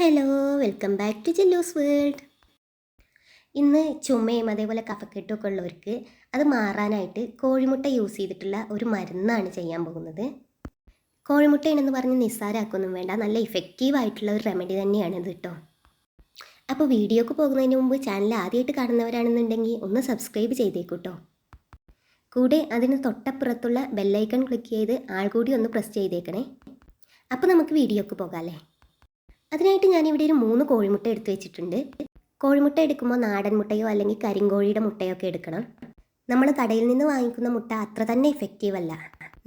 Hello, welcome back to ജെല്ലൂസ് world. ഇന്ന് ചുമയും അതേപോലെ കഫക്കെട്ടുമൊക്കെ ഉള്ളവർക്ക് അത് മാറാനായിട്ട് കോഴിമുട്ട യൂസ് ചെയ്തിട്ടുള്ള ഒരു മരുന്നാണ് ചെയ്യാൻ പോകുന്നത്. കോഴിമുട്ടയാണെന്ന് പറഞ്ഞ് നിസ്സാരാക്കൊന്നും വേണ്ട, നല്ല ഇഫക്റ്റീവായിട്ടുള്ള ഒരു റെമഡി തന്നെയാണിത് കേട്ടോ. അപ്പോൾ വീഡിയോക്ക് പോകുന്നതിന് മുമ്പ് ചാനൽ ആദ്യമായിട്ട് കാണുന്നവരാണെന്നുണ്ടെങ്കിൽ ഒന്ന് സബ്സ്ക്രൈബ് ചെയ്തേക്കൂട്ടോ. കൂടെ അതിന് തൊട്ടപ്പുറത്തുള്ള ബെല്ലൈക്കൺ ക്ലിക്ക് ചെയ്ത് ആൾ കൂടി ഒന്ന് പ്രസ് ചെയ്തേക്കണേ. അപ്പോൾ നമുക്ക് വീഡിയോക്ക് പോകാമല്ലേ. അതിനായിട്ട് ഞാനിവിടെ ഒരു 3 കോഴിമുട്ട എടുത്തു വെച്ചിട്ടുണ്ട്. കോഴിമുട്ട എടുക്കുമ്പോൾ നാടൻ മുട്ടയോ അല്ലെങ്കിൽ കരിങ്കോഴിയുടെ മുട്ടയോ ഒക്കെ എടുക്കണം. നമ്മൾ കടയിൽ നിന്ന് വാങ്ങിക്കുന്ന മുട്ട അത്ര തന്നെ ഇഫക്റ്റീവ് അല്ല.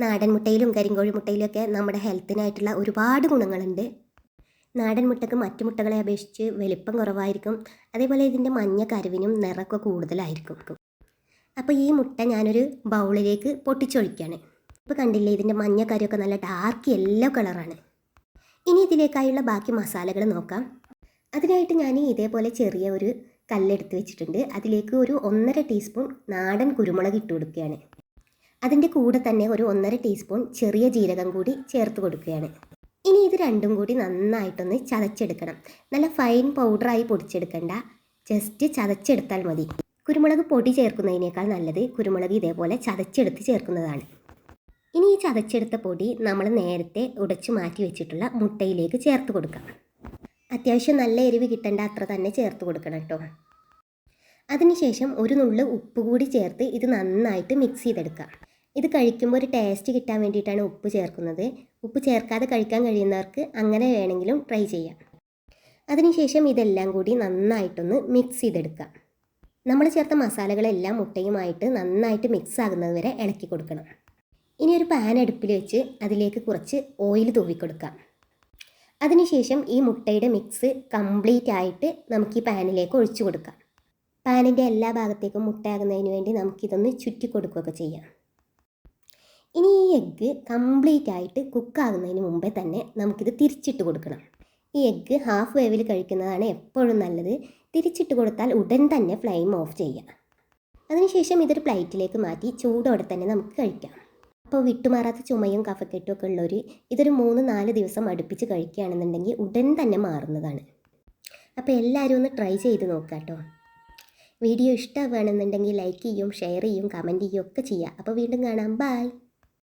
നാടൻ മുട്ടയിലും കരിങ്കോഴി മുട്ടയിലൊക്കെ നമ്മുടെ ഹെൽത്തിനായിട്ടുള്ള ഒരുപാട് ഗുണങ്ങളുണ്ട്. നാടൻ മുട്ടയ്ക്ക് മറ്റു മുട്ടകളെ അപേക്ഷിച്ച് വലിപ്പം കുറവായിരിക്കും. അതേപോലെ ഇതിൻ്റെ മഞ്ഞ കരുവിനും നിറമൊക്കെ കൂടുതലായിരിക്കും. അപ്പോൾ ഈ മുട്ട ഞാനൊരു ബൗളിലേക്ക് പൊട്ടിച്ചൊഴിക്കുകയാണ്. ഇപ്പോൾ കണ്ടില്ലേ, ഇതിൻ്റെ മഞ്ഞ കരുവൊക്കെ നല്ല ഡാർക്ക് യെല്ലോ കളറാണ്. ഇനി ഇതിലേക്കായുള്ള ബാക്കി മസാലകൾ നോക്കാം. അതിനായിട്ട് ഞാൻ ഇതേപോലെ ചെറിയ ഒരു കല്ലെടുത്ത് വെച്ചിട്ടുണ്ട്. അതിലേക്ക് ഒരു 1.5 ടീസ്പൂൺ നാടൻ കുരുമുളക് ഇട്ട് കൊടുക്കുകയാണ്. അതിൻ്റെ കൂടെ തന്നെ ഒരു 1.5 ടീസ്പൂൺ ചെറിയ ജീരകം കൂടി ചേർത്ത് കൊടുക്കുകയാണ്. ഇനി ഇത് രണ്ടും കൂടി നന്നായിട്ടൊന്ന് ചതച്ചെടുക്കണം. നല്ല ഫൈൻ പൗഡറായി പൊടിച്ചെടുക്കണ്ട, ജസ്റ്റ് ചതച്ചെടുത്താൽ മതി. കുരുമുളക് പൊടി ചേർക്കുന്നതിനേക്കാൾ നല്ലത് കുരുമുളക് ഇതേപോലെ ചതച്ചെടുത്ത് ചേർക്കുന്നതാണ്. ഇനി ഈ ചതച്ചെടുത്ത പൊടി നമ്മൾ നേരത്തെ ഉടച്ചു മാറ്റി വെച്ചിട്ടുള്ള മുട്ടയിലേക്ക് ചേർത്ത് കൊടുക്കാം. അത്യാവശ്യം നല്ല എരിവ് കിട്ടേണ്ട അത്ര തന്നെ ചേർത്ത് കൊടുക്കണം കേട്ടോ. അതിനുശേഷം ഒരു നുള്ളു ഉപ്പ് കൂടി ചേർത്ത് ഇത് നന്നായിട്ട് മിക്സ് ചെയ്തെടുക്കാം. ഇത് കഴിക്കുമ്പോൾ ഒരു ടേസ്റ്റ് കിട്ടാൻ വേണ്ടിയിട്ടാണ് ഉപ്പ് ചേർക്കുന്നത്. ഉപ്പ് ചേർക്കാതെ കഴിക്കാൻ കഴിയുന്നവർക്ക് അങ്ങനെ വേണമെങ്കിലും ട്രൈ ചെയ്യാം. അതിനുശേഷം ഇതെല്ലാം കൂടി നന്നായിട്ടൊന്ന് മിക്സ് ചെയ്തെടുക്കാം. നമ്മൾ ചേർത്ത മസാലകളെല്ലാം മുട്ടയുമായിട്ട് നന്നായിട്ട് മിക്സ് ആകുന്നത് വരെ ഇളക്കി കൊടുക്കണം. ഇനി ഒരു പാൻ അടുപ്പിൽ വെച്ച് അതിലേക്ക് കുറച്ച് ഓയിൽ തൂവിക്കൊടുക്കാം. അതിനുശേഷം ഈ മുട്ടയുടെ മിക്സ് കംപ്ലീറ്റ് ആയിട്ട് നമുക്ക് ഈ പാനിലേക്ക് ഒഴിച്ചു കൊടുക്കാം. പാനിൻ്റെ എല്ലാ ഭാഗത്തേക്കും മുട്ടയാകുന്നതിന് വേണ്ടി നമുക്കിതൊന്ന് ചുറ്റി കൊടുക്കുകയൊക്കെ ചെയ്യാം. ഇനി ഈ എഗ്ഗ് കംപ്ലീറ്റ് ആയിട്ട് കുക്കാകുന്നതിന് മുമ്പേ തന്നെ നമുക്കിത് തിരിച്ചിട്ട് കൊടുക്കണം. ഈ എഗ്ഗ് ഹാഫ് വേവിൽ കഴിക്കുന്നതാണ് എപ്പോഴും നല്ലത്. തിരിച്ചിട്ട് കൊടുത്താൽ ഉടൻ തന്നെ ഫ്ലെയിം ഓഫ് ചെയ്യാം. അതിനുശേഷം ഇതൊരു പ്ലേറ്റിലേക്ക് മാറ്റി ചൂടോടെ തന്നെ നമുക്ക് കഴിക്കാം. അപ്പോൾ വിട്ടുമാറാത്ത ചുമയും കഫക്കെട്ടും ഒക്കെ ഉള്ളവർ ഇതൊരു 3-4 ദിവസം അടുപ്പിച്ച് കഴിക്കുകയാണെന്നുണ്ടെങ്കിൽ ഉടൻ തന്നെ മാറുന്നതാണ്. അപ്പോൾ എല്ലാവരും ഒന്ന് ട്രൈ ചെയ്ത് നോക്കാം കേട്ടോ. വീഡിയോ ഇഷ്ടമാവുകയാണെന്നുണ്ടെങ്കിൽ ലൈക്ക് ചെയ്യും, ഷെയർ ചെയ്യും, കമൻറ്റ് ചെയ്യും ഒക്കെ ചെയ്യുക. അപ്പോൾ വീണ്ടും കാണാം. ബൈ.